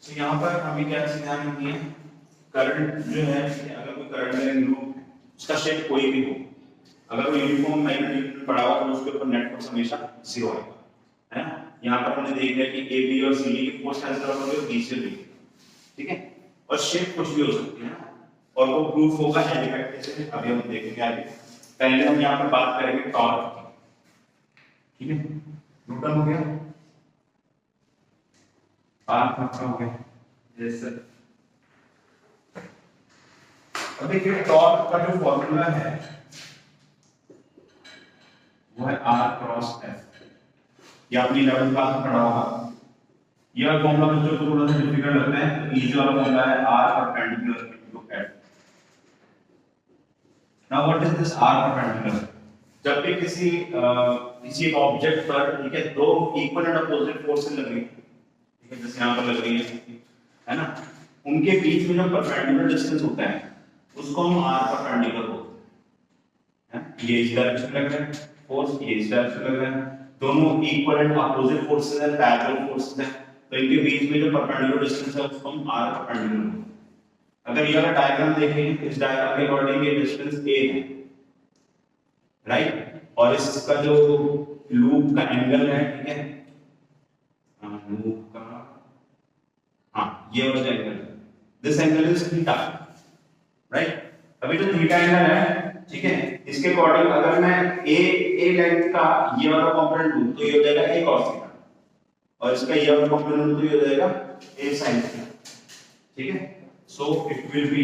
तो यहाँ पर हमें क्या चीज ध्यान रखनी है, करंट जो है, अगर कोई करंट लेवल लूप उसका शेप कोई भी हो, अगर वो यूनिफॉर्म मैग्नेटिक में पड़ा हुआ तो उसके ऊपर नेट फोर्स हमेशा जीरो आएगा, है ना। यहाँ पर हमने देख लिया कि ए बी और सी की फोर्स कैंसिल आउट हो गई, बी से बी, ठीक है। और शेप कुछ भी हो सकती है ना, और वो प्रूफ होगा एल इफेक्ट से, अभी हम देखेंगे आगे। पहले हम यहाँ पर बात करेंगे टॉर्क की, ठीक है। न्यूटन हो गया, आर आपका हो गया, यस सर। अब देखिए टॉर्क का जो फॉर्मूला है वो है आर क्रॉस एफ, ये आपने 11th क्लास में पढ़ा होगा। यह फॉर्मूला बच्चों को थोड़ा सा डिफिकल्ट लगता है, तो इजी वाला फॉर्मूला है R perpendicular into F. Now what is this R perpendicular? जब भी किसी ऑब्जेक्ट पर, ठीक है, दो इक्वल एंड अपोजिट फोर्सेस लग रही है, ठीक है, जैसे यहाँ पर लग रही है ना, उनके बीच में जो परपेंडिकुलर डिस्टेंस होता है उसको हम आर परपेंडिकुलर बोलते हैं। ये इस डायरेक्शन लग रहा है फोर्स, ये इस डायरेक्शन लग रहा है, दोनों इक्वल एंड अपोजिट फोर्सेस हैं, पैरेलल फोर्सेस हैं, तो इनके बीच में जो परपेंडिकुलर डिस्टेंस है उसको हम आर परपेंडिकुलर बोलते हैं। अगर ये वाला डायग्राम देखें, इस डायग्राम के अकॉर्डिंग ये डिस्टेंस ए है, राइट, और इसका जो लूप का एंगल है, ठीक है, लूप का, हाँ ये वाला angle, this angle is theta, right. अभी जो थीटा एंगल है, ठीक है, इसके अकॉर्डिंग अगर मैं ए लेंथ का ये वाला कंपोनेंट लूं तो ये हो जाएगा a cos थीटा, और इसका ये वाला कंपोनेंट लूं तो ये हो जाएगा a sin थीटा, ठीक है। So it will be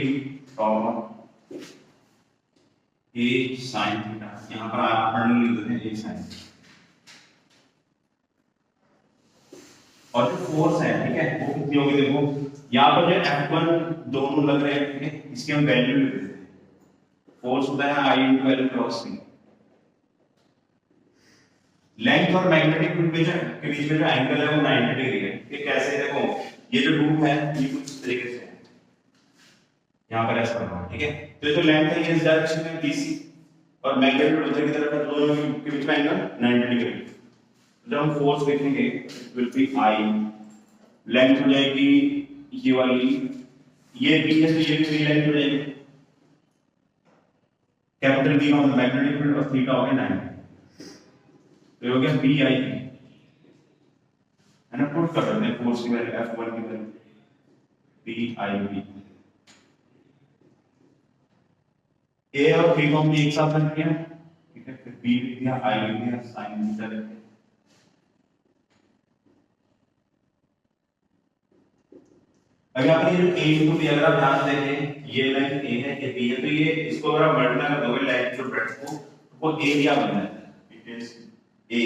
a sin theta, यहां पर आप पढ़ने लिख देते हैं a sin, और जो फोर्स है, ठीक है, वो कितनी होगी देखो, यहां पर जो F1 दोनों लग रहे हैं, ठीक है, इसकी हम वैल्यू लिख देते हैं। फोर्स होता है I into L cross C। Length और मैग्नेटिक फील्ड के बीच में जो एंगल है वो 90 डिग्री है। ये कैसे, देखो ये जो लूप है ये कुछ इस तरीके से है, यहाँ पर ऐसा बना है, ठीक है। तो ये जो लेंथ है ये इस डायरेक्शन में BC, और मैग्नेटिक फील्ड उधर की तरफ है, दोनों के बीच में एंगल 90 डिग्री। जब हम फोर्स देखेंगे it will be I, length हो जाएगी ये वाली, ये B है तो ये भी लेंथ हो जाएगी, कैपिटल B का मैग्नेटिक फील्ड और थीटा हो गया 90, तो हो गया बी आई, है ना। पुट कर देते हैं फोर्स की वैल्यू F1 की वैल्यू बी आई बी, ए और बी को हमने एक साथ रख दिया, ठीक है, फिर बी लिख दिया, आई लिख दिया, साइन थीटा लिख दिया। अब यहाँ पर ये जो ए इनटू बी, अगर आप ध्यान से देखें, ये लाइन ए है, ये बी है, तो ये इसको अगर आप मल्टीप्लाई कर दोगे लाइन जो ब्रेड्थ को, तो वो एरिया बन जाता है, it is A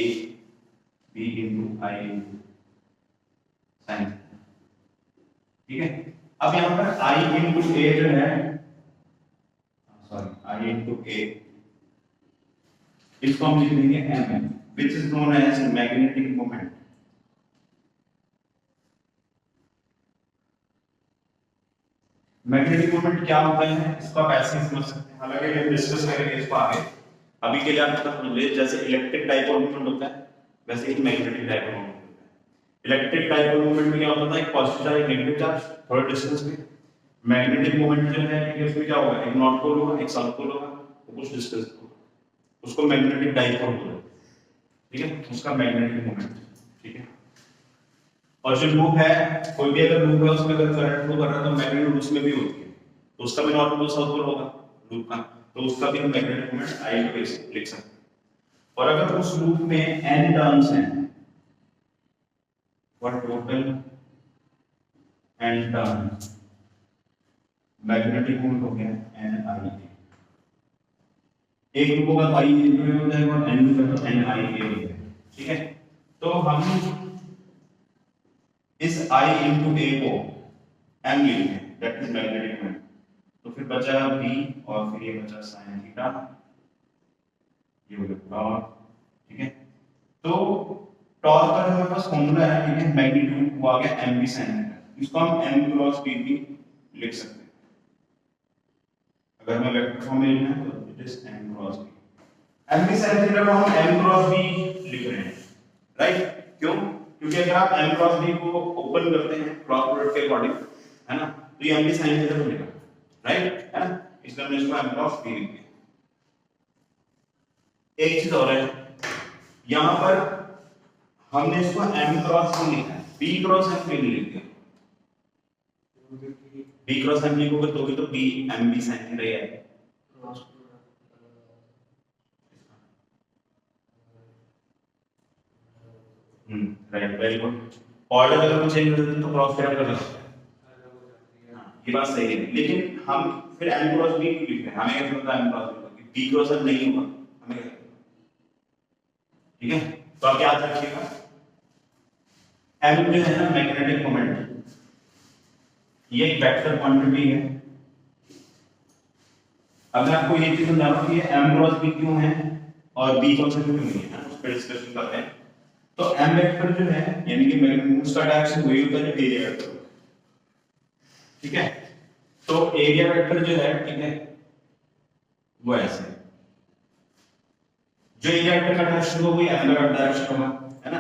B into I into sine, ठीक है। अब यहाँ पर आई इनटू ए जो है, सॉरी आई इनटू ए, इसको हम लिख देंगे M, which is known as magnetic moment. Magnetic moment क्या होता है इसको आप ऐसे ही समझ सकते हैं, हालांकि हम डिस्कस करेंगे इसको आगे। अभी के लिए आप पता समझ लीजिए, जैसे इलेक्ट्रिक डाइपोल मोमेंट होता है वैसे ही मैग्नेटिक डाइपोल मोमेंट होता है। इलेक्ट्रिक डाइपोल मोमेंट में क्या होता है, एक पॉजिटिव चार्ज, एक नेगेटिव चार्ज, थोड़ा डिस्टेंस पे। मैग्नेटिक मोमेंट जो है इसमें क्या होगा, एक नॉर्थ पोल होगा, एक साउथ पोल होगा, तो कुछ डिस्टेंस होगा, उसको मैग्नेटिक डाइपोल बोलते हैं, ठीक है, उसका मैग्नेटिक मोमेंट, ठीक है। और जो लूप है, कोई भी अगर लूप है उसमें अगर करंट फ्लो कर रहा है तो मैग्नेटिक लूप उसमें भी होती है, तो उसका भी नॉर्थ पोल साउथ पोल होगा लूप का, तो उसका भी हम मैग्नेटिक मोमेंट आई लिख सकते हैं। और अगर उस लूप में n टर्न्स हैं, और total n turns, magnetic moment हो गया n i, एक लूप होगा तो i इनटू हो जाएगा और n लूप है तो n i हो जाएगा, ठीक है। तो हम इस i इनटू a को m लिखते हैं, दैट इज मैग्नेटिक मोमेंट। तो फिर बचा b और फिर ये बचा sin थीटा, ये हो गया टॉर्क, ठीक है। तो टॉर्क का जो हमारे पास फॉर्मूला है, ठीक है, मैग्नीट्यूड वो आ गया mv sin थीटा, इसको हम m क्रॉस b भी लिख सकते हैं। अगर मैं वेक्टर फॉर्म में लिखना है तो it is m cross b। mv sin theta को हम m क्रॉस b लिख रहे हैं, राइट, क्यों? क्योंकि अगर आप m क्रॉस b को ओपन करते हैं क्रॉस प्रोडक्ट के अकॉर्डिंग, है ना, तो ये m की साइन थीटा बनेगा, राइट, है ना, इसलिए हमने इसको m क्रॉस b लिख दिया। एक चीज और है, यहां पर हमने इसको m क्रॉस b लिखा है, b क्रॉस m नहीं लिख दिया। b क्रॉस m लिखोगे तो b m b sin theta ही आएगा। Right, very good. ऑर्डर अगर हम चेंज कर देते तो क्रॉस थीटा कर सकते हैं। ये बात सही है, लेकिन हम फिर m क्रॉस b क्यों लिख रहे हैं? हमें कैसे पता m cross b, b cross m नहीं होगा, हमें क्या, ठीक है। तो आप याद रखिएगा m जो है ना मैग्नेटिक मोमेंट, ये एक वेक्टर क्वांटिटी है। अब मैं आपको ये चीज समझा रहा हूं कि ये m क्रॉस b क्यों है और b क्रॉस m क्यों नहीं है, उस पर डिस्कशन करते हैं। तो m वेक्टर जो है यानी कि मैग्नेटिक का डायरेक्शन वही होता है जो एरिया वेक्टर, ठीक है। तो एरिया वेक्टर जो है, ठीक है, वो ऐसे जो एरिया वेक्टर का डायरेक्शन होगा वही m का डायरेक्शन होगा, है ना।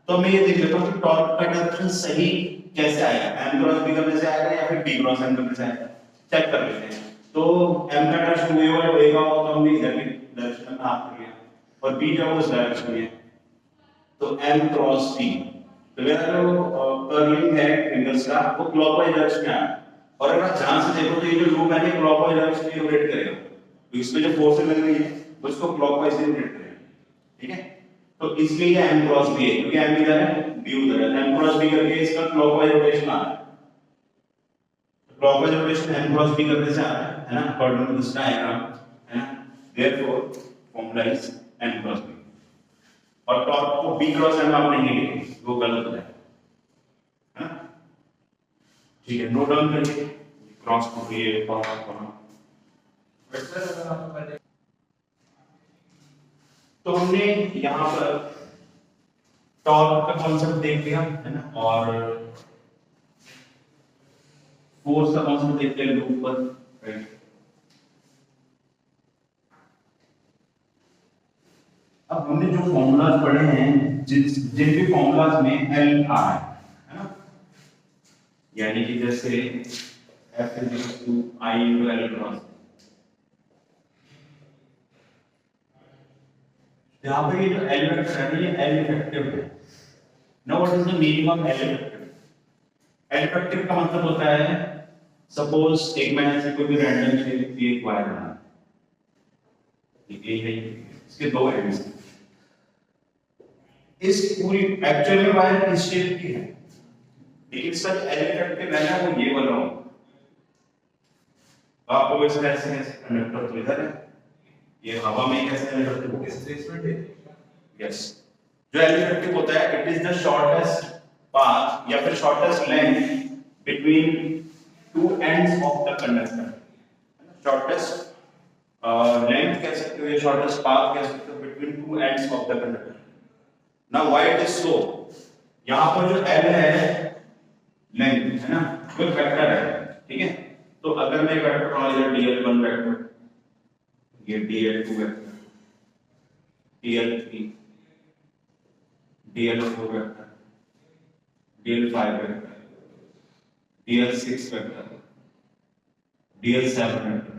तो मैं ये देख लेता हूं कि टॉर्क का डायरेक्शन सही कैसे आएगा, m क्रॉस b करने से आएगा या फिर b क्रॉस m करने से आएगा, चेक कर लेते हैं। तो m का डायरेक्शन वही होगा, होएगा तो हमने इधर की डायरेक्शन में हाफ कर लिया और b जो है उस डायरेक्शन में है, तो m क्रॉस b, तो मेरा जो कर्लिंग है फिंगर्स का वो क्लॉकवाइज डायरेक्शन में आ रहा है। और अगर आप ध्यान से देखो तो ये जो लूप है ये क्लॉकवाइज डायरेक्शन में रोटेट करेगा, तो इसमें जो फोर्स लग रही है वो इसको क्लॉकवाइज से रोटेट करेगा, ठीक है। तो इसलिए ये m क्रॉस b है, क्योंकि m इधर है b उधर है, m क्रॉस b करके इसका क्लॉकवाइज रोटेशन आ रहा है। Clockwise rotation m cross b करने से आ रहा है ना, अकॉर्डिंग टू दिस डायग्राम, है ना। Therefore formula is m cross b। और टॉर्क को b क्रॉस m आप नहीं लिखेंगे, वो गलत हो जाएगा, है ना, ठीक है। नोट डाउन करिए क्रॉस को ये फॉर्मूला। तो हमने यहां पर टॉर्क का कॉन्सेप्ट देख लिया, है ना, और फोर्स का कॉन्सेप्ट देख लिया लूप पर, राइट। अब हमने जो फॉर्मूलाज पढ़े हैं जिन भी फॉर्मूलाज में एल आ रहा है ना, यानी कि जैसे F = I × L क्रॉस, यहाँ पे ये जो L वेक्टर है ये L इफेक्टिव है। Now what is the meaning of L effective? L effective का मतलब होता है, सपोज एक मैंने ऐसे कोई भी रैंडम शेप की एक वायर बना, ठीक है, इसके दो एंड्स, इस पूरी एक्चुअल में वायर किस शेप की है, लेकिन इसका जो L इफेक्टिव है ना वो ये वाला हो। आपको वैसे ऐसे कंडक्टर तो इधर है, ये हवा में कैसे कंडक्टर हो, डिस्प्लेसमेंट है, यस। जो L इफेक्टिव होता है, it is the shortest path या फिर shortest length between two ends of the conductor, shortest length कह सकते हो या शॉर्टेस्ट पाथ कह सकते हो between two ends of the conductor. Now why it is so, यहां पर जो L है लेंथ है ना, वो वेक्टर है, ठीक है। तो अगर मैं वेक्टर बनाऊं इधर dl1 वेक्टर, ये dl2 vector, dl3, dl4 vector, dl5 vector, dl6 vector, dl7 vector,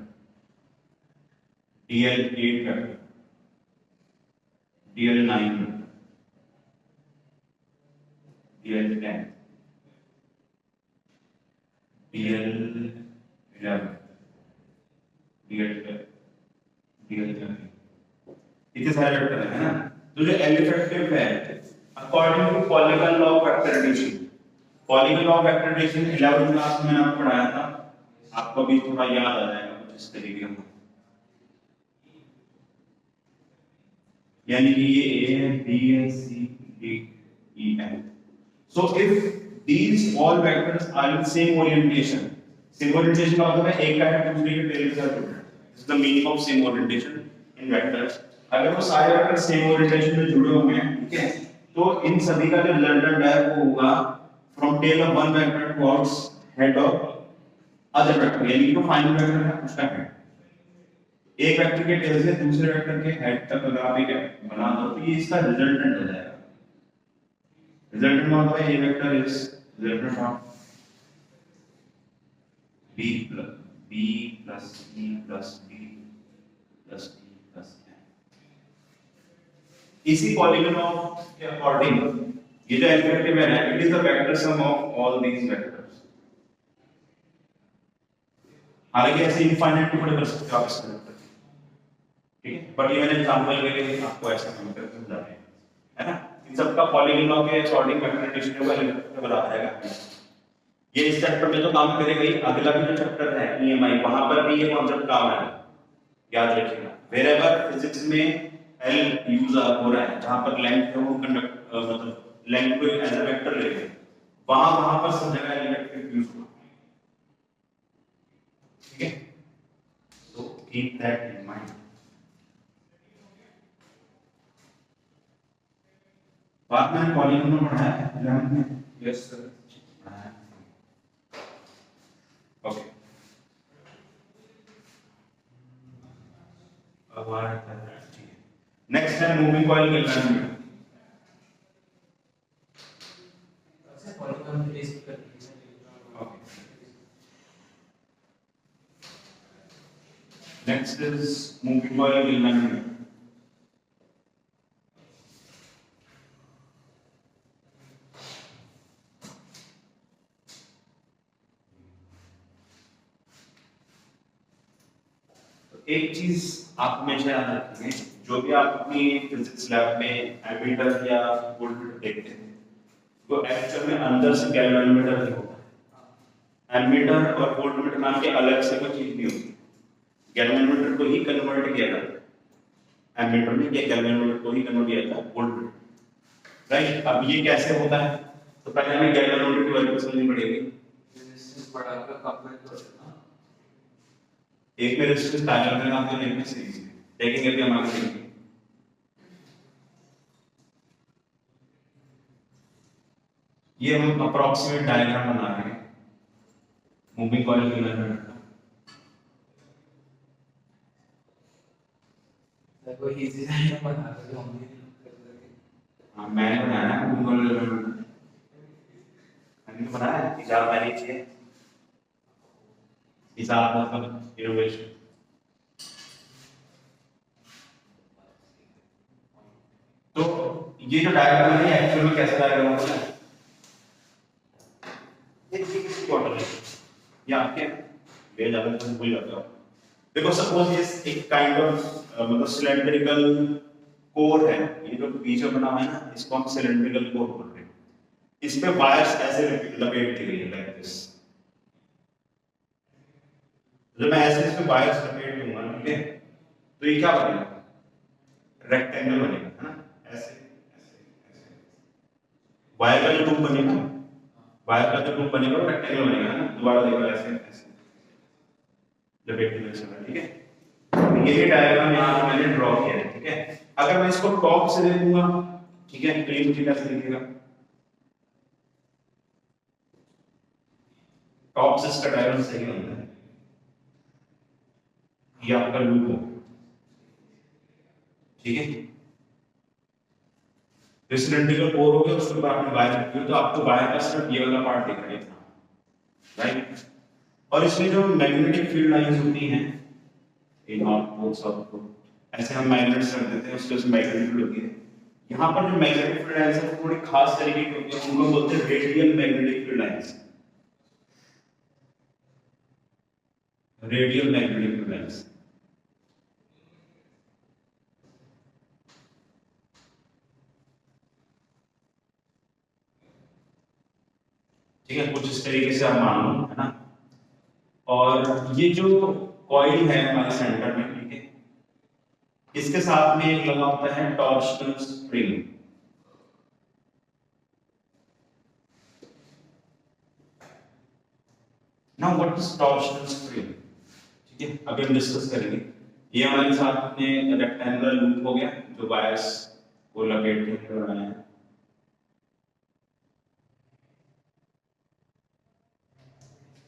dl8 vector, dl9 vector, dl10, dl11, dl12, dl13, इतने सारे वेक्टर है ना। तो जो L इफेक्टिव है according to polygon law of vector addition, polygon law of vector addition 11th class में आपको पढ़ाया था, आपको भी थोड़ा याद आ जाएगा कुछ इस तरीके का, यानी कि ये A है, B है, C, D, E, F। So if these all vectors are in same orientation, same orientation का मतलब है एक का है दूसरे के टेल के साथ जुड़ा है, this is the meaning of same orientation in vectors। अगर वो सारे वेक्टर सेम ओरिएंटेशन में जुड़े हुए हैं, ठीक है, तो इन सभी का जो रिजल्टेंट है वो होगा from tail of one vector towards head of other vector, यानी कि जो फाइनल वेक्टर है उसका हेड। एक वेक्टर के टेल से दूसरे वेक्टर के हेड तक अगर आप एक बना दो तो ये इसका रिजल्टेंट हो जाएगा, Resultant mark by A vector is resultant mark B plus E plus D plus E plus N. इसी पॉलीगोन के अकॉर्डिंग ये जो एलिमेंट है it is the vector sum of all these vectors. हालांकि ऐसे इनफाइनाइट टुकड़े कर सकते हो आप इसके वेक्टर, ठीक है, बट ये मैंने एग्जांपल के लिए आपको ऐसा काम करके समझा दिया है ना। इन सब का पॉलीगोन के अकॉर्डिंग वेक्टर डिस्ट्रीब्यूशन का एलिमेंट बना रहेगा। ये इस चैप्टर में तो काम करेगा ही, अगला भी जो चैप्टर है ईएमआई वहां पर भी ये कॉन्सेप्ट काम आएगा, याद रखिएगा। वेरेवर फिजिक्स में एल यूज हो रहा है, जहां पर लेंथ है वो कंडक्ट मतलब लेंथ को एज अ वेक्टर लेते हैं, वहां पर सब जगह इलेक्ट्रिक यूज होगा, ठीक है। तो कीप दैट इन माइंड। बात में पॉलीगोन में पढ़ा है 11th में? Yes sir. ओके, अब आ रहा है, ठीक है। नेक्स्ट है मूविंग कॉइल के एलिमेंट। अच्छा पॉलीगोन के बेस पर okay, next is moving coil के एलिमेंट। एक चीज आप हमेशा याद रखेंगे, जो भी आप अपनी फिजिक्स लैब में एमीटर या वोल्टमीटर देखते हैं वो एक्चुअल में अंदर से गैल्वेनोमीटर ही होता है। एमीटर और वोल्टमीटर नाम के अलग से कोई चीज नहीं होती, गैल्वेनोमीटर को ही कन्वर्ट किया जाता है एमीटर में, या गैल्वेनोमीटर को ही कन्वर्ट किया जाता है वोल्टमीटर, राइट। अब ये कैसे होता है, तो पहले हमें गैल्वेनोमीटर की वैल्यू समझनी पड़ेगी। रेजिस्टेंस बढ़ाकर कंपेयर करना, एक में रेजिस्टेंस पैरेलल में काम करने में सीरीज में देखेंगे भी हम आगे देखेंगे। ये हम अप्रोक्सीमेट डायग्राम बना रहे हैं मूविंग कॉइल के एलिमेंट का। देखो इजी है बना रहे हो हम भी हां मैंने बनाया है मूविंग कॉइल एलिमेंट, मैंने बनाया है, हिसाब मैंने किया, हिसाब मतलब इनोवेशन। तो ये जो डायग्राम है एक्चुअल में कैसा डायग्राम होता है, ये किसी क्वार्टर है या आपके ले जाकर तो भूल जाते हो। देखो सपोज ये एक काइंड ऑफ मतलब सिलेंड्रिकल कोर है, ये जो बीच में बना हुआ है ना इसको हम सिलेंड्रिकल कोर बोल रहे हैं। इस पे वायर्स ऐसे लपेट दी गई है लाइक दिस। जब मैं ऐसे इस पे वायर्स लपेट दूंगा, ठीक है, तो ये क्या बनेगा, रेक्टेंगल बनेगा, है ना, ऐसे ऐसे ऐसे वायर का जो ट्यूब बनेगा, वायर का जो ट्यूब बनेगा वो रेक्टेंगल बनेगा, है ना। दोबारा देखो ऐसे ऐसे लपेट के चलना, ठीक है। तो ये डायग्राम यहाँ मैंने ड्रॉ किया है, ठीक है। अगर मैं इसको टॉप से देखूंगा, ठीक है, तो ये मुझे कैसे दिखेगा, टॉप से इसका डायग्राम सही बनता है, ये आपका लूप हो, ठीक है। तो सिलेंड्रिकल कोर हो गया, उसके बाद आपने वायर रखी हो, तो आपको वायर का सिर्फ ये वाला पार्ट दिख रहा है, राइट। और इसमें जो मैग्नेटिक फील्ड लाइंस होती हैं इन नॉर्थ पोल साउथ पोल, ऐसे हम मैग्नेट्स रख देते हैं, उसके उसमें मैग्नेटिक फील्ड होती है। यहाँ पर जो मैग्नेटिक फील्ड लाइंस है थोड़ी खास तरीके की होती है, उनको बोलते हैं radial magnetic field lines, radial magnetic field lines. ठीक है, कुछ इस तरीके से आप मान लो, है ना। और ये जो कॉइल है हमारे सेंटर में, ठीक है, इसके साथ में एक लगा होता है torsional spring. Now what is torsional spring, ठीक है, अभी हम डिस्कस करेंगे। ये हमारे साथ में रेक्टेंगुलर लूप हो गया जो वायर्स को लपेट के बनाया है,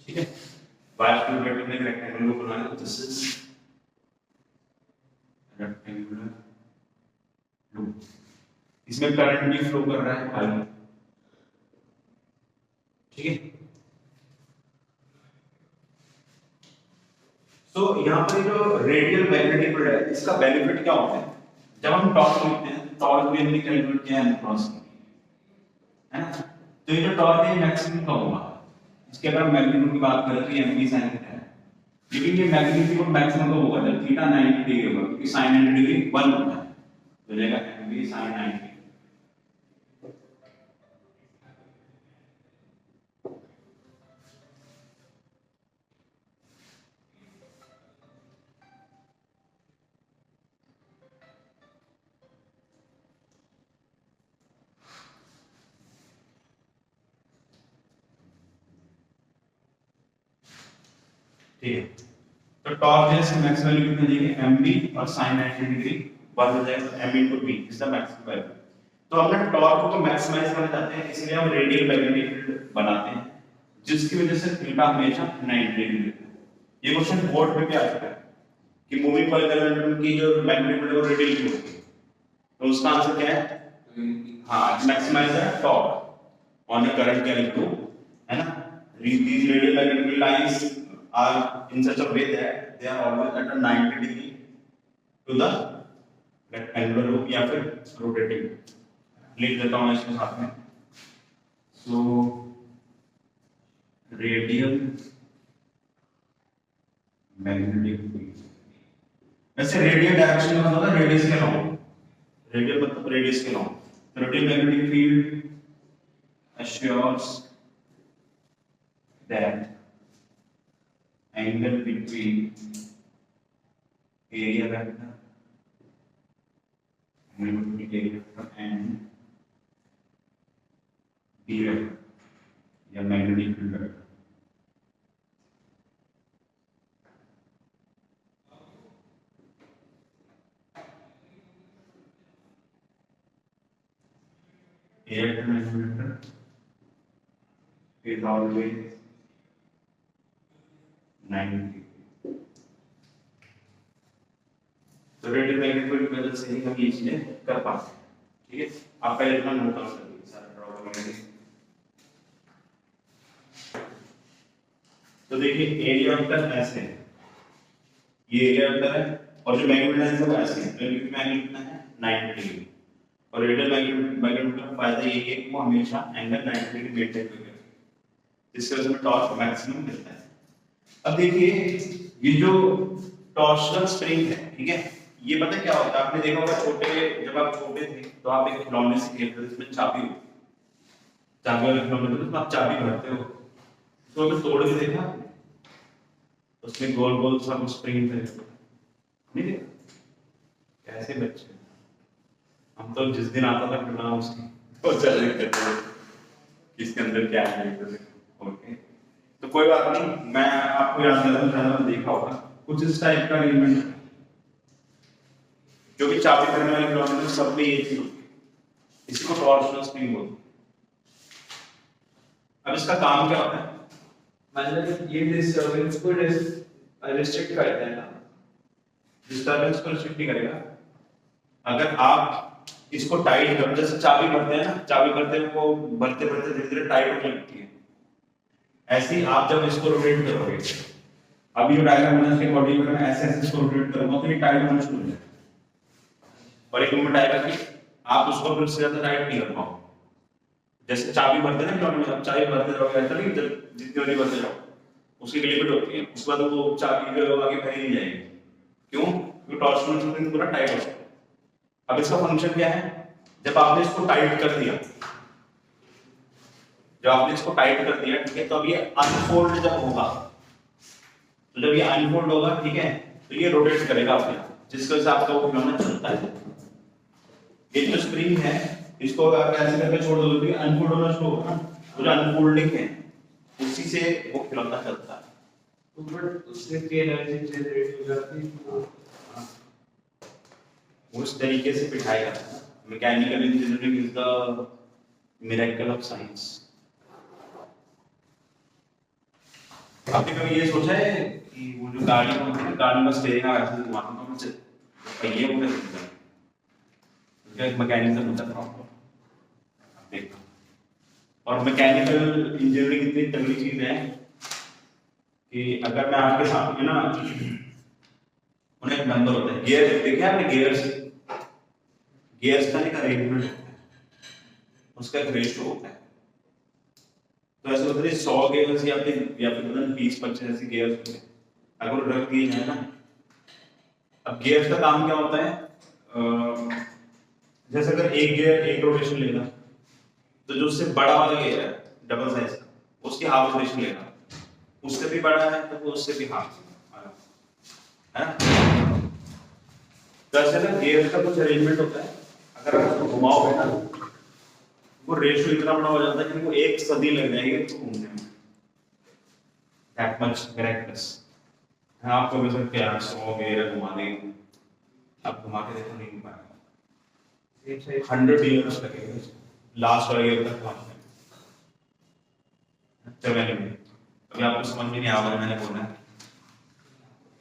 ठीक है। वायर्स को लपेट के रेक्टेंगुलर लूप बनाया, तो दिस इज रेक्टेंगुलर लूप। इसमें करंट भी फ्लो कर रहा है आई, ठीक है। तो यहाँ पर जो रेडियल मैग्नेटिक फील्ड है इसका बेनिफिट क्या होता है? जब हम टॉर्क लिखते हैं टॉर्क भी हमने कैलकुलेट किया है क्रॉस है ना, तो ये जो टॉर्क है मैक्सिमम कब होगा? इसके अगर हम मैग्नीट्यूड की बात करें तो ये mv sin थीटा है, लेकिन ये मैग्नीट्यूड मैक्सिमम कब होगा? जब थीटा 90 डिग्री होगा, क्योंकि sin 90 डिग्री 1 होता है, तो जाएगा mv sin 90। ठीक है, तो टॉर्क जो है मैक्स वैल्यू कितनी देंगे? mv और sin 90 डिग्री 1 हो जाएगा, तो m into v is the maximum value. तो हमने टॉर्क को मैक्सिमाइज करना चाहते हैं, इसलिए हम रेडियल मैग्नेटिक फील्ड बनाते हैं जिसकी वजह से थीटा हमेशा 90 डिग्री रहता है। ये क्वेश्चन बोर्ड पे भी आ चुका है कि मूविंग कॉइल करंट की जो मैग्नेटिक फील्ड है वो रेडियल क्यों होती है, तो उसका आंसर क्या है? हाँ, maximise the torque on the current carrying through, है ना। these radial magnetic lines are in such a way that they are always at a 90 degree to the rectangular loop या फिर rotating। लिख देता हूँ इसको साथ में। So radial magnetic field, वैसे रेडियल डायरेक्शन का मतलब रेडियस के लॉन्ग, रेडियल मतलब रेडियस के long. Radial magnetic field assures that angle between area vector and B vector या magnetic field vector area vector is always 90। तो रेडियल मैग्नेटिक फील्ड की वजह से ही हम ये चीजें कर पाते हैं। ठीक है, आप पहले अपना नोट डाउन कर लीजिए सारा ड्रॉ करेंगे। तो देखिए एरिया वेक्टर ऐसे है, ये एरिया वेक्टर है और जो मैग्नेटिक है वो ऐसे है, क्योंकि मैग्नेट कितना है 90 डिग्री। और रेडियल मैग्नेटिक का फायदा ये है कि वो हमेशा एंगल 90 डिग्री मेंटेन करेगा, जिससे उसमें टॉर्क मैक्सिमम मिलता है। अब देखिए ये जो टॉर्शनल स्प्रिंग है, ठीक है, ये पता है क्या होता है? आपने देखा होगा छोटे, जब आप छोटे थे तो आप एक खिलौने से खेलते थे, इसमें चाबी हो, चाबी वाले खिलौने थे, उसमें आप चाबी भरते हो, तो अगर तोड़ के देखा उसमें गोल गोल सा स्प्रिंग थे, नहीं देखा? कैसे बच्चे हम तो जिस दिन आता था खिलौना उसकी तो चल रहे थे इसके अंदर क्या है। ओके, तो कोई बात नहीं, मैं आपको याद दिलाता हूं, शायद देखा होगा कुछ इस टाइप का एलिमेंट जो कि चाबी करने वाले खिलौने में सब में ये चीज होती है, इसी को टॉर्शनल स्प्रिंग बोलते हैं। अब इसका काम क्या होता है? मतलब ये डिस्टरबेंस को रिस्ट्रिक्ट करता है ना, डिस्टरबेंस को रिस्ट्रिक्ट नहीं करेगा। अगर आप इसको टाइट करो, जैसे चाबी भरते हैं ना, चाबी भरते हैं वो भरते भरते धीरे धीरे टाइट होने लगती है, ऐसे ही आप जब इसको रोटेट करोगे, अभी जो डायग्राम बना इसके बॉडी में ऐसे ऐसे इसको रोटेट करूंगा तो ये टाइट होना शुरू हो जाएगा, और एक मोमेंट आएगा कि आप उसको फिर से ज्यादा टाइट नहीं कर पाओगे। जैसे चाबी भरते हैं ना खिलौने में, चाबी भरते रहोगे ऐसा नहीं, जब जितनी बार भरते जाओ उसकी एक लिमिट होती है, उसके बाद वो चाबी जो आगे भरी नहीं जाएगी। क्यों? क्योंकि टॉर्शनल स्प्रिंग पूरा टाइट हो जाएगा। अब इसका फंक्शन क्या है? जब आपने इसको टाइट कर दिया, जब आपने इसको टाइट कर दिया, ठीक है, तो अब ये अनफोल्ड जब होगा, तो जब ये अनफोल्ड होगा, ठीक है, तो ये रोटेट करेगा अपने आप, जिसकी वजह से आपका वो खिलौना चलता है। ये जो स्प्रिंग है इसको अगर ऐसे करके छोड़ दो तो ये अनफोल्ड होना शुरू होगा ना, तो जो अनफोल्डिंग है उसी से वो खिलौना चलता है। तो बट उससे की एनर्जी जनरेट हो जाती है, उस तरीके से बिठाया जाता है। Mechanical engineering is the miracle of science. आपने कभी ये सोचा है कि वो जो गाड़ी होती है, गाड़ी का स्टीयरिंग ऐसे घुमाते हैं तो पहिए वो कैसे चलता है? उसका एक मैकेनिज्म होता है प्रॉपर, आप देखो और मैकेनिकल इंजीनियरिंग इतनी तगड़ी चीज है कि अगर मैं आपके सामने ना, उन्हें एक नंबर होता है, गियर देखे आपने, गियर्स, गियर्स का एक अरेंजमेंट होता है, उसका एक रेशियो होता है। तो ऐसे होता है 100 गियर्स या फिर पता नहीं 20-25 ऐसे गियर्स होते हैं, अगर रख दिए जाए ना। अब गियर्स का काम क्या होता है, जैसे अगर एक गियर एक रोटेशन लेगा, तो जो उससे बड़ा वाला गियर है डबल साइज का, उसकी हाफ रोटेशन लेगा, उससे भी बड़ा है तो वो उससे भी हाफ है ना। तो ऐसे ना गियर का कुछ अरेंजमेंट होता है, अगर आप उसको घुमाओगे ना, वो रेशियो इतना बड़ा हो जाता है कि वो एक सदी लग जाएगी उसको घूमने में। That much correctness. आपको भी सकते हैं 100 गियर घुमा देंगे, आप घुमा के देखो नहीं घुमा पाएंगे, 100 गियर्स लगेंगे लास्ट वाले गियर तक पहुंचने में। चलो अभी आपको समझ में नहीं आ रहा मैंने बोला है,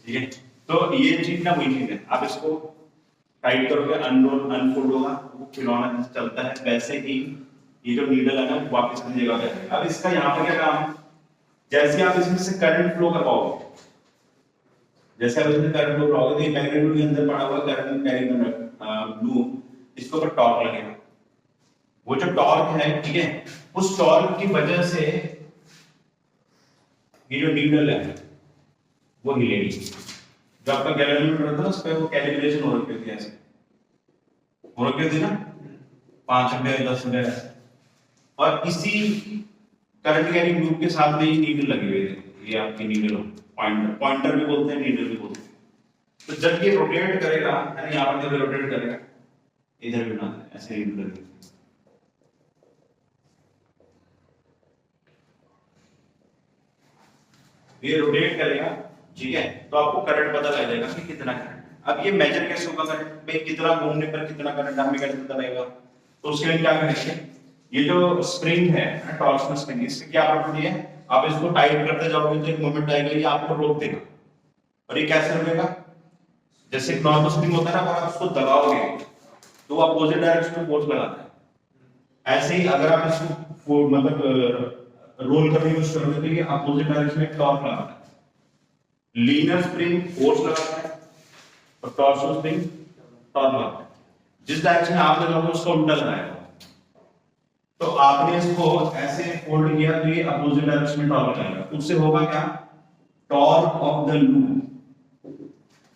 ठीक है। तो ये चीज ना वही चीज है, आप इसको टाइट करोगे, अनरोल अनफोल्ड होगा, वो खिलौना जैसे चलता है वैसे ही ये जो नीडल है ना वापस अपनी जगह पे आएगा। अब इसका यहाँ पे क्या काम है, जैसे आप इसमें से करंट फ्लो करवाओगे, जैसे आप इसमें करंट फ्लो कराओगे तो ये मैग्नेट के अंदर पड़ा हुआ करंट कैरी लूप, इसके ऊपर टॉर्क लगेगा। वो जो टॉर्क है, ठीक है, उस टॉर्क की वजह से ये जो नीडल है वो हिलेगी। जो आपका गैल्वेनोमीटर था ना, उस पे वो कैलिब्रेशन हो रखी थी, ऐसे हो रखी थी ना, 5 एम्पीयर 10 एम्पीयर, और इसी करंट कैरिंग लूप के साथ में ये नीडल लगी हुई है। ये आपकी नीडल पॉइंटर भी बोलते हैं, नीडल भी बोलते हैं। तो जब ये रोटेट करेगा, यानी यहाँ पर जब रोटेट करेगा, इधर भी ना ऐसे नीडल लगेगी, ये रोटेट करेगा, ठीक है, तो आपको करंट पता लग जाएगा कि कितना करंट है। अब ये मेजर कैसे होगा करंट पे, कितना घूमने पर कितना करंट हमें कैसे पता लगेगा। तो उसके लिए क्या करेंगे, ये जो स्प्रिंग है टॉर्सनल स्प्रिंग, इसकी क्या प्रॉपर्टी है, आप इसको टाइट करते जाओगे तो एक मोमेंट आएगा ये आपको रोक देगा। और ये कैसे रोकेगा, जैसे एक नॉर्मल स्प्रिंग होता है ना, अगर आप उसको दबाओगे तो अपोजिट डायरेक्शन में फोर्स लगाता है। ऐसे ही अगर आप इसको मतलब रोल करने की कोशिश करोगे तो ये अपोजिट डायरेक्शन में टॉर्क लगाता है। लीनियर स्प्रिंग फोर्स लगाता है और टॉर्सनल स्प्रिंग टॉर्क लगाता है। जिस डायरेक्शन में आप लगाओगे उसका उल्टा लगाएगा। तो आपने इसको ऐसे फोल्ड किया तो ये अपोजिट डायरेक्शन में टॉर्क लगाएगा, उससे होगा क्या, टॉर्क ऑफ द लूप।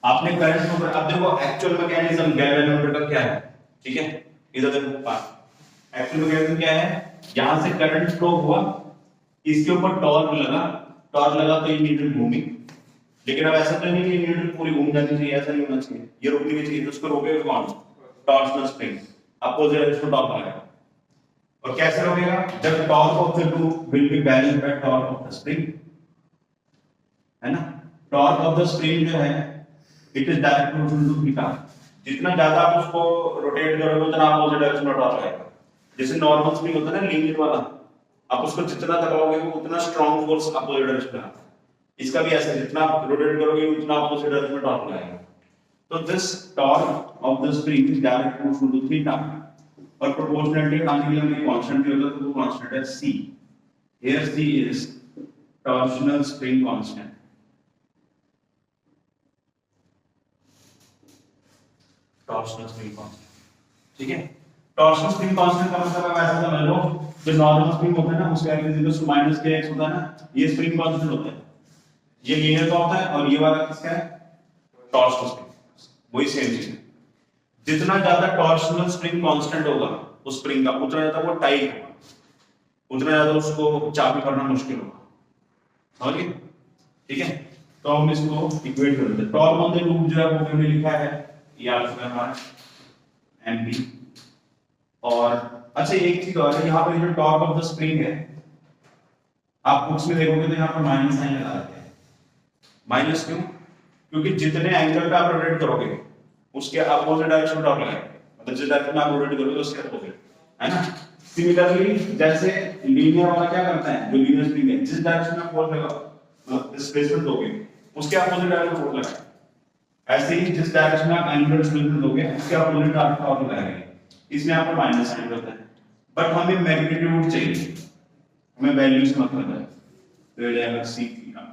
आपने करंट को, अब देखो एक्चुअल मैकेनिज्म गैल्वेनोमीटर का क्या है, ठीक है, इधर देखो पास एक्चुअल मैकेनिज्म क्या है, यहां से करंट फ्लो हुआ, इसके ऊपर टॉर्क लगा तो ये नीडल घूमी। लेकिन अब ऐसा तो नहीं कि नीडल पूरी घूम जानी चाहिए, ऐसा नहीं होना चाहिए, ये रुकनी भी चाहिए। तो उसको रोकेगा कौन, टॉर्सनल स्प्रिंग, अपोजिट डायरेक्शन में टॉर्क लगाएगा। और कैसे रोकेगा, जब torque of the loop will be balanced by torque of the spring, है ना। टॉर्क ऑफ द स्प्रिंग जो है it is direct proportional to theta. जितना ज्यादा आप उसको रोटेट करोगे उतना अपोजिट डायरेक्शन में टॉर्क आएगा। जैसे नॉर्मल स्प्रिंग होता है ना लीनियर वाला, आप उसको जितना दबाओगे वो उतना स्ट्रांग फोर्स अपोजिट डायरेक्शन में आता है। इसका भी ऐसा, जितना आप रोटेट करोगे उतना अपोजिट डायरेक्शन में टॉर्क आएगा। तो this torque of the spring is direct proportional to theta. और प्रोपोर्शनलिटी आने के लिए हमें कांस्टेंट भी होता है, तो वो कांस्टेंट है c। Here c is torsional spring constant. Torsional spring constant, ठीक है। टॉर्सनल स्प्रिंग कांस्टेंट का मतलब आप ऐसा समझ लो, जो नॉर्मल स्प्रिंग होता है ना उसका इक्वल टू माइनस kx होता है ना, ये स्प्रिंग कांस्टेंट होता है। ये लीनियर का होता है और ये वाला किसका है, टॉर्सनल स्प्रिंग, वही सेम चीज है। जितना ज्यादा टॉर्सनल स्प्रिंग कांस्टेंट होगा उस स्प्रिंग का, उतना ज्यादा वो टाइट होगा, उतना ज्यादा उसको चाबी करना मुश्किल होगा, समझिए, ठीक है। तो हम इसको इक्वेट कर देते हैं। टॉर्क ऑन द लूप जो है वो हमने लिखा है, ये आपका हमारा mp। और अच्छा एक चीज और है, यहाँ पर जो टॉर्क ऑफ द स्प्रिंग है, आप बुक्स में देखोगे तो यहाँ पर माइनस साइन लगा रखा है। माइनस क्यों, क्योंकि जितने एंगल पे आप रोटेट करोगे उसके अपोजिट डायरेक्शन में टॉर्क लगेगा, मतलब जिस डायरेक्शन में आप रोटेट करोगे उसके अपोजिट, है ना। सिमिलरली जैसे लीनियर वाला क्या करता है, जो लीनियर स्प्रिंग है, जिस डायरेक्शन में फोर्स लगा डिस्प्लेसमेंट दोगे उसके अपोजिट डायरेक्शन में फोर्स लगाएगा। ऐसे ही जिस डायरेक्शन में आप एंगुलर डिस्प्लेसमेंट दोगे उसके अपोजिट टॉर्क लगाएगा। इसमें आपको माइनस साइन होता है, बट हमें मैग्नीट्यूड चाहिए, हमें वैल्यू से मतलब है, तो ये जाएगा सी थीटा।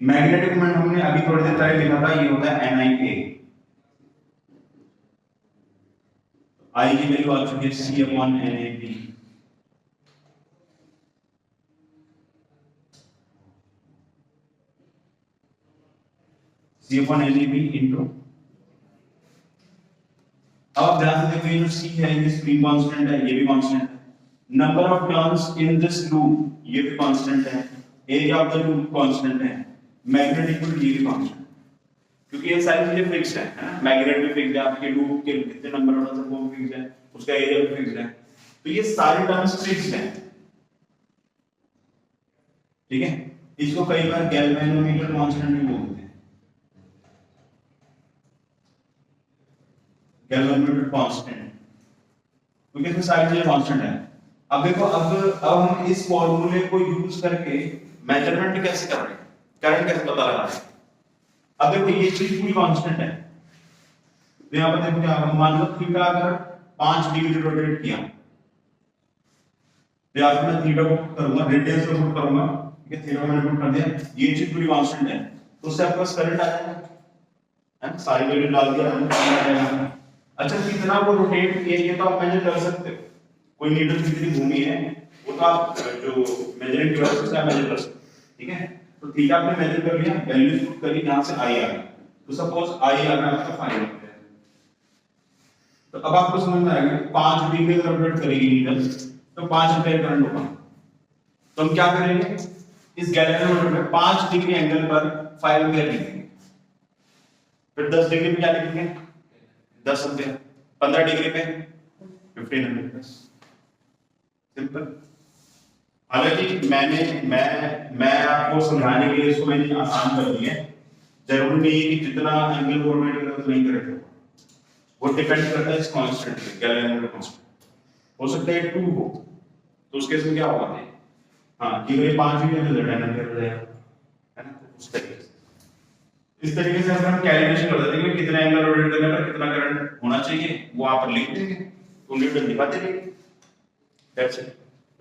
मैग्नेटिक मोमेंट हमने अभी थोड़ी देर पहले लिखा था, ये होता है NIA। आई की वैल्यू आ चुकी है C/NAB। C/NAB इंटू, अब ध्यान से देखो, ये जो C है ये स्प्रिंग कांस्टेंट है, ये भी कांस्टेंट है। Number of turns in this loop ये भी कांस्टेंट है, area of the loop constant है, मैग्नेटिक फील्ड ये भी कांस्टेंट है, क्योंकि ये सारी चीजें फिक्स्ड है ना। मैग्नेट भी फिक्स्ड है, आपके लूप के कितने नंबर ऑफ टर्न्स है वो भी फिक्स्ड है, उसका एरिया भी फिक्स्ड है, तो ये सारे टर्म्स फिक्स्ड हैं। ठीक है, इसको कई बार गैल्वेनोमीटर कांस्टेंट भी बोलते हैं, गैल्वेनोमीटर कांस्टेंट, क्योंकि इसमें सारी चीजें कांस्टेंट है। अब देखो, अब हम इस फॉर्मूले को यूज करके मेजरमेंट कैसे कर रहे हैं, करंट कैसे पता लगा रहे हैं। अब देखो ये चीज पूरी कांस्टेंट है, तो यहां पर देखो क्या होगा, मान लो थीटा अगर 5 डिग्री रोटेट किया, तो यहां पर मैं थीटा को पुट करूंगा, रेडियस को पुट करूंगा, ठीक है, थीटा मैंने पुट कर दिया, ये चीज पूरी कांस्टेंट है, तो उससे आपके पास करंट आ जाएगा, है ना, सारी वैल्यू डाल दिया हमने। अच्छा, कितना वो रोटेट किया ये तो आप मेजर कर सकते हो, कोई नीडल कितनी घूमी है वो तो आप जो मेजरिंग डिवाइस से आप मेजर कर सकते हो। ठीक है, तो थीटा आपने मेजर कर लिया, वैल्यू पुट करी, यहां से आई आ गई, तो सपोज आई आ गया आपका 5 एम्पीयर। तो अब आपको समझ में आएगा 5 डिग्री अगर रोटेट करेगी नीडल तो 5 एम्पीयर करंट होगा। तो हम क्या करेंगे, इस गैल्वेनोमीटर में 5 डिग्री एंगल पर 5 एम्पीयर लिखेंगे, फिर 10 डिग्री पे क्या लिखेंगे, 10 एम्पीयर, 15 डिग्री पे 1500 प्लस, सिंपल। हालांकि मैं आपको समझाने के लिए इसको मैंने आसान कर दिया है, जरूरी नहीं है कि जितना एंगल रोटेट करें उतना ही करें, वो डिपेंड करता है इस कांस्टेंट पे, गैल्वेनोमीटर कांस्टेंट। हो सकता है 2 हो, तो उस केस में क्या होगा, हाँ कि ये 5 भी है तो 10 एम्पीयर हो जाएगा, है ना, तो उस तरीके से, इस तरीके से अगर हम कैलकुलेशन कर देते हैं कि कितना एंगल रोटेट करने पर कितना करंट होना चाहिए, वो आप लिख देंगे, तो न्यूटन दिखाते रहेंगे, that's it.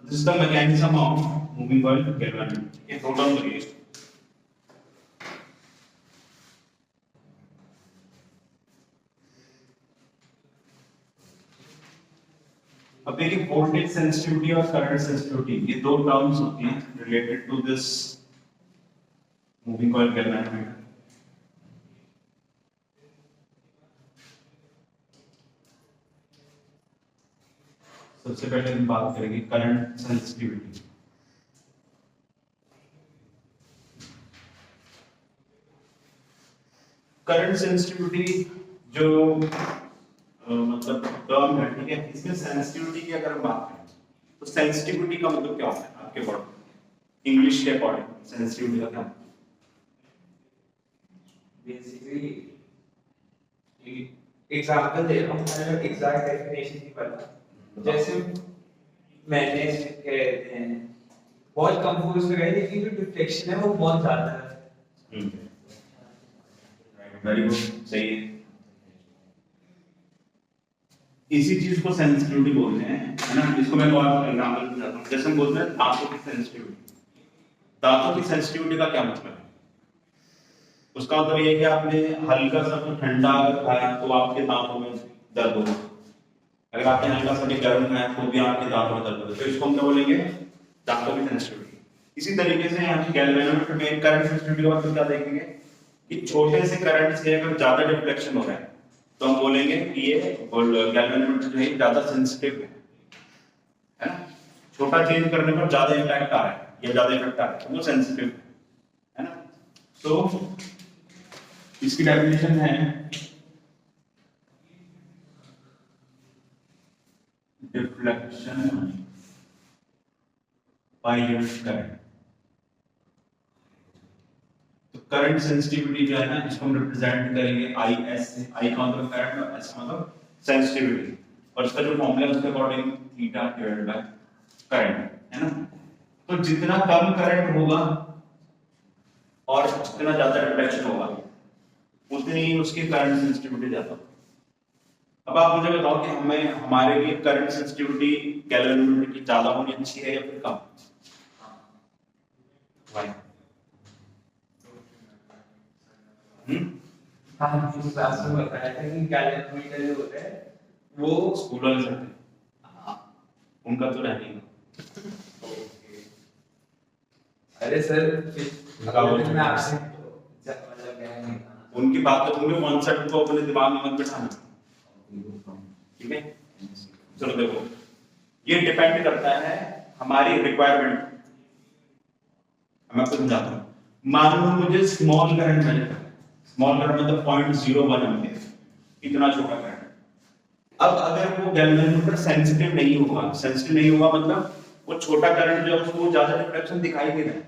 This is the mechanism of moving coil galvanometer, ये टोटल करिए। अब देखिए, वोल्टेज सेंसिटिविटी और करंट सेंसिटिविटी ये दो टर्म्स होती हैं related to this moving coil galvanometer. सबसे पहले हम बात करेंगे करंट सेंसिटिविटी। करंट सेंसिटिविटी जो मतलब टर्म है, ठीक है, इसमें सेंसिटिविटी की अगर हम बात करें तो सेंसिटिविटी का मतलब क्या होता है आपके अकॉर्डिंग, इंग्लिश के अकॉर्डिंग सेंसिटिविटी का क्या मतलब? बेसिकली एग्जांपल दे रहा हूँ, मैंने एग्जैक्ट डेफिनेशन नहीं पता, जैसे मैंने कहते हैं बहुत कम फोर्स लगाई लेकिन जो डिफ्लेक्शन है वो बहुत ज्यादा है। वेरी गुड, सही है। इसी चीज को सेंसिटिविटी बोलते हैं, है ना। इसको मैं और एग्जांपल बताता हूं, जैसे हम बोलते हैं दांतों की सेंसिटिविटी। दांतों की सेंसिटिविटी का क्या मतलब है? उसका मतलब ये है कि आपने हल्का सा तो ठंडा खाया तो आपके दांतों में दर्द होगा, अगर आपने हल्का सा भी गर्म खाया तो भी आपके दांतों में दर्द होगा, तो इसको हम क्या बोलेंगे, दांतों की सेंसिटिविटी। इसी तरीके से यहाँ गैल्वेनोमीटर में करंट सेंसिटिविटी का मतलब क्या देखेंगे कि छोटे से करंट से अगर ज्यादा डिफ्लेक्शन हो रहा है तो हम बोलेंगे कि ये गैल्वेनोमीटर जो है ज्यादा सेंसिटिव है ना। छोटा चेंज करने पर ज्यादा इंपैक्ट आ रहा है या ज्यादा इफेक्ट आ रहा है, वो सेंसिटिव है ना। तो इसकी डेफिनेशन है डिफ्लेक्शन बाय यूनिट करंट। तो करंट सेंसिटिविटी जो है ना, इसको हम रिप्रेजेंट करेंगे आई एस से। आई का मतलब करंट और एस का मतलब सेंसिटिविटी, और इसका जो फॉर्मूला है उसके according theta divided by current, है ना। तो जितना कम करंट होगा और जितना ज्यादा रिफ्लेक्शन होगा उतनी ही उसकी करंट सेंसिटिविटी ज्यादा होगी। अब आप मुझे बताओ कि हमें हमारे लिए करंट सेंसिटिविटी गैल्वेनोमीटर की ज्यादा होनी अच्छी है या फिर कम? Why? हाँ हमने क्लास में बताया था कि गैल्वेनोमीटर जो होता है वो स्कूल वाले से हाँ उनका तो रहने ही अरे सर फिर लगा हुआ मैं है। आपसे मतलब क्या है उनकी बात तो उनके कॉन्सेप्ट को अपने दिमाग में मत बिठाना, ठीक है? चलो देखो, ये डिपेंड करता है हमारी रिक्वायरमेंट। मैं आपको समझाता हूँ। मान लो मुझे स्मॉल करंट मेजर करना है, स्मॉल करंट मतलब 0.01 एम्पीयर, इतना छोटा करंट। अब अगर वो गैल्वेनोमीटर सेंसिटिव नहीं होगा, सेंसिटिव नहीं होगा मतलब वो छोटा करंट जो है उसको ज्यादा रिफ्लेक्शन दिखाई दे रहा है,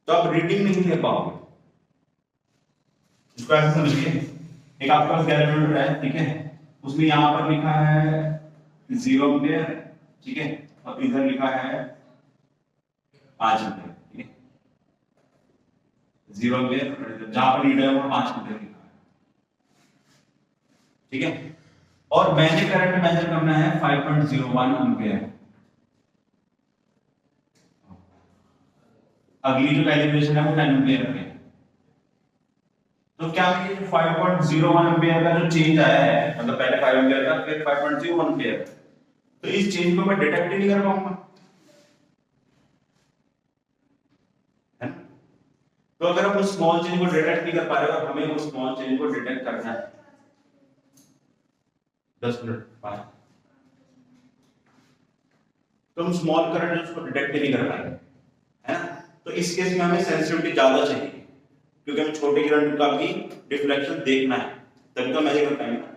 तो आप रीडिंग नहीं ले पाओगे। इसको ऐसे समझिए, एक आपके पास गैल्वेनोमीटर है, ठीक है, उसमें यहाँ पर लिखा है 0 एम्पीयर, ठीक है, और इधर लिखा है 5 एम्पीयर, ठीक है, 0 एम्पीयर, जहां पर लीड है वो 5 एम्पीयर लिखा है, ठीक है, और मैंने करंट मेजर करना है 5.01 एम्पीयर। अगली जो कैलिब्रेशन है वो 10 एम्पीयर है। तो क्या ये 5.01 एम्पीयर का जो चेंज आया है, मतलब पहले 5 एम्पीयर था फिर 5.01 एम्पीयर, तो इस चेंज को मैं डिटेक्ट ही नहीं कर पाऊंगा, है ना? तो अगर हम उस स्मॉल चेंज को डिटेक्ट नहीं कर पा रहे और हमें उस स्मॉल चेंज को डिटेक्ट करना है, 10 मिनट बाद, तो हम स्मॉल करंट उसको डिटेक्ट नहीं कर पाएंगे, है ना? तो इस केस में हमें सेंसिटिविटी ज्यादा चाहिए, क्योंकि हमें छोटे करंट का भी डिफ्लेक्शन देखना है, तभी तो मेजर कर पाएंगे ना।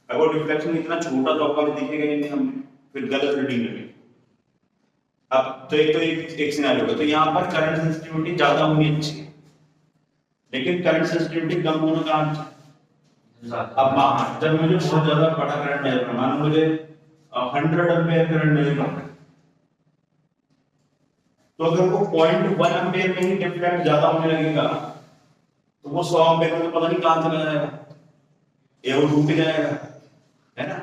अगर डिफ्लेक्शन इतना छोटा तो आपको दिखेगा ही नहीं, हम फिर गलत रीडिंग लेंगे। अब तो एक सिनेरियो होगा, तो यहाँ पर करंट सेंसिटिविटी ज्यादा होनी अच्छी है, लेकिन करंट सेंसिटिविटी कम होना कहाँ अच्छा है? अब हाँ, जब मुझे बहुत ज्यादा बड़ा करंट मेजर करना, मानो मुझे 100 एम्पीयर करंट मेजर करना है, तो अगर वो 0.1 एम्पीयर में ही डिफ्लेक्ट ज्यादा होने लगेगा, तो वो 100 एम्पीयर में तो पता नहीं कहां चला जाएगा, ये वो डूब जाएगा, है ना?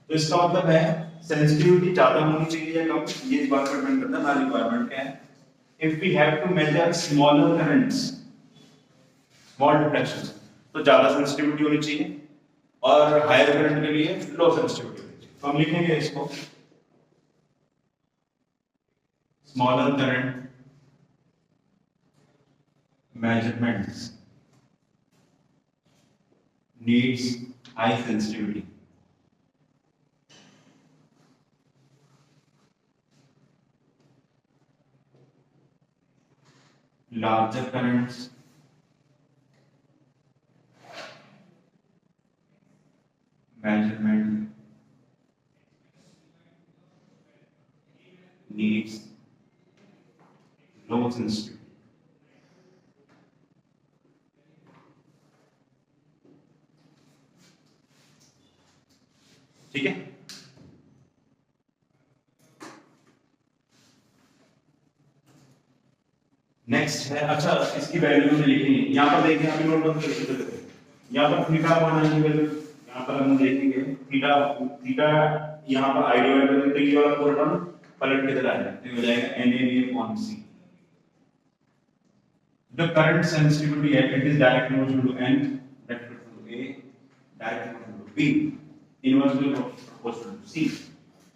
तो इसका मतलब है सेंसिटिविटी ज्यादा होनी चाहिए या कम, ये इस बात पर डिपेंड करता है हमारी रिक्वायरमेंट क्या है। If we have to measure smaller currents, small deflections, तो ज्यादा सेंसिटिविटी होनी चाहिए, और हायर करंट के लिए लो सेंसिटिविटी होनी चाहिए। तो हम लिखेंगे इसको smaller current measurements needs high sensitivity. Larger currents measurement needs low sensitivity. ठीक है? नेक्स्ट है, अच्छा इसकी वैल्यू में लिखेंगे, यहाँ पर देखिए अभी नोट बंद करके, यहाँ पर थीटा 1 की वैल्यू, यहाँ पर हम देखेंगे थीटा, थीटा यहाँ पर आई डिवाइड कर देते हैं, ये वाला पूरा टर्म पलट के इधर आ जाएगा, तो हो जाएगा NaV/C। The current sensitivity है, it is directly proportional to N, directly proportional to A, directly proportional to B, inversely proportional to C।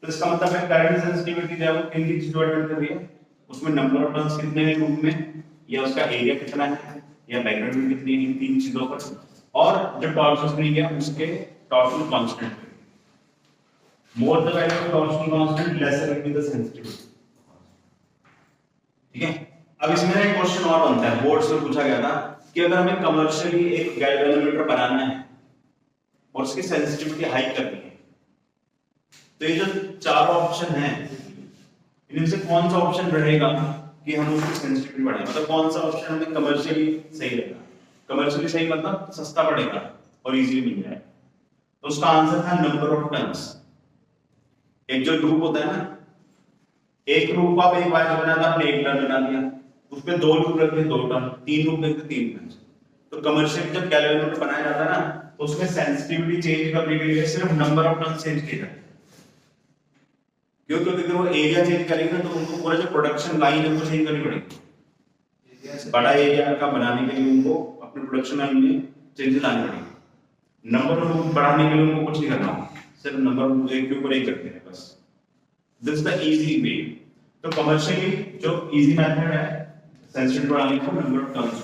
तो इसका मतलब है करंट सेंसिटिविटी जब इन की डिवाइड कर रही है, उसमें नंबर ऑफ टर्न्स कितने हैं लूप में, या उसका एरिया कितना है, या मैग्नीट्यूड कितनी है, इन तीन चीजों पर, और जो टॉर्क स्प्रिंग है उसके टॉर्शनल कांस्टेंट पे। More the value of torsional constant laser will be the sensitivity. ठीक है? अब इसमें एक क्वेश्चन और बनता है, बोर्ड से पूछा गया था कि अगर हमें कमर्शियली एक गैल्वेनोमीटर बनाना है और उसकी सेंसिटिविटी हाई करनी है, तो ये जो चार ऑप्शन हैं, इनमें से कौन सा ऑप्शन रहेगा कि हम उसकी सेंसिटिविटी बढ़ाएं, मतलब कौन सा ऑप्शन हमें कमर्शियली सही रहेगा? कमर्शियली सही मतलब सस्ता पड़ेगा और इजीली मिल जाएगा। तो उसका आंसर था नंबर ऑफ टर्न्स। एक जो लूप होता है ना, एक लूप आप एक बार बना था, आपने एक टर्न बना दिया, उसमें दो लूप रखते 2 टर्न, 3 लूप रखते 3 टर्न। तो कमर्शियली जब गैल्वेनोमीटर बनाया जाता है ना, उसमें सेंसिटिविटी चेंज करने के लिए सिर्फ नंबर ऑफ टर्न्स चेंज किया जाए। क्यों? क्योंकि अगर वो एरिया चेंज करेंगे तो उनको पूरा जो प्रोडक्शन लाइन है वो चेंज करनी पड़ेगी। बड़ा एरिया का बनाने के लिए उनको अपने प्रोडक्शन लाइन में चेंजेस लाने पड़ेंगे। नंबर ऑफ लूप बढ़ाने के लिए उनको कुछ नहीं करना, सिर्फ नंबर ऑफ लूप एक के ऊपर एक करते हैं बस। This is the easy way. तो कमर्शियली जो इजी मेथड है सेंसिटिविटी बढ़ाने का नंबर ऑफ टर्न्स।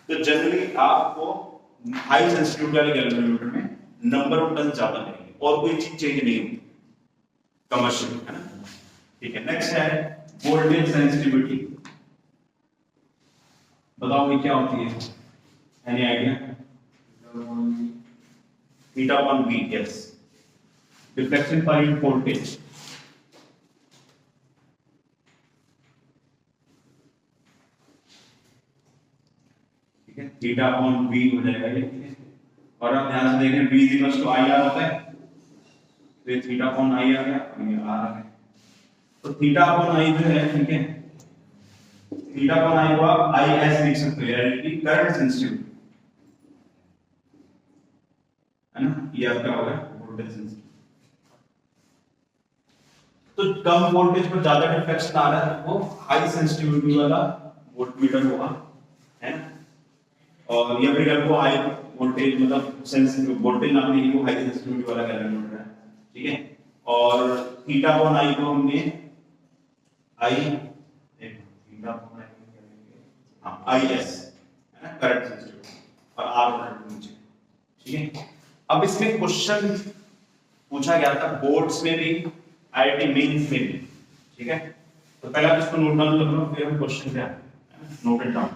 तो जनरली आपको हाई सेंसिटिविटी वाले गैल्वेनोमीटर में नंबर ऑफ टर्न्स ज्यादा लगेंगे और कोई चीज चेंज नहीं होगी कमर्शियल, है ना? ठीक है। नेक्स्ट है वोल्टेज सेंसिटिविटी। बताओ ये क्या होती है? Any idea? Theta upon V, yes, deflection per unit voltage. ठीक है, थीटा अपॉन V हो जाएगा ये, ठीक है। और आप ध्यान से देखें V इक्वल्स टू IR होता है, तो ये थीटा अपॉन I आ गया और ये R आ गया। तो थीटा अपॉन I जो है, ठीक है, थीटा अपॉन I को आप IS लिख सकते हो, यानी करंट सेंसिटिविटी, है ना? ये आपका हो गया वोल्टेज सेंसिटिविटी। तो कम वोल्टेज पर ज्यादा डिफ्लेक्शन आ रहा है, वो हाई सेंसिटिविटी वाला वोल्टमीटर होगा, है ना? और ये भी आपको हाई वोल्टेज मतलब सेंसिटिव वोल्टेज नापने की वो हाई सेंसिटिविटी वाला गैल्वेनोमीटर है, ठीक है। और थीटा अपॉन I को हमने थीटा अपॉन I को क्या लिखेंगे? हां, IS, है ना, करंट सेंसिटिविटी, और R वोल्टेज नीचे, ठीक है। अब इसमें क्वेश्चन पूछा गया था बोर्ड्स में भी, IIT मेंस में भी, ठीक है। तो पहले आप इसको नोट डाउन कर लो, फिर हम क्वेश्चन पे आते हैं, नोट इट डाउन।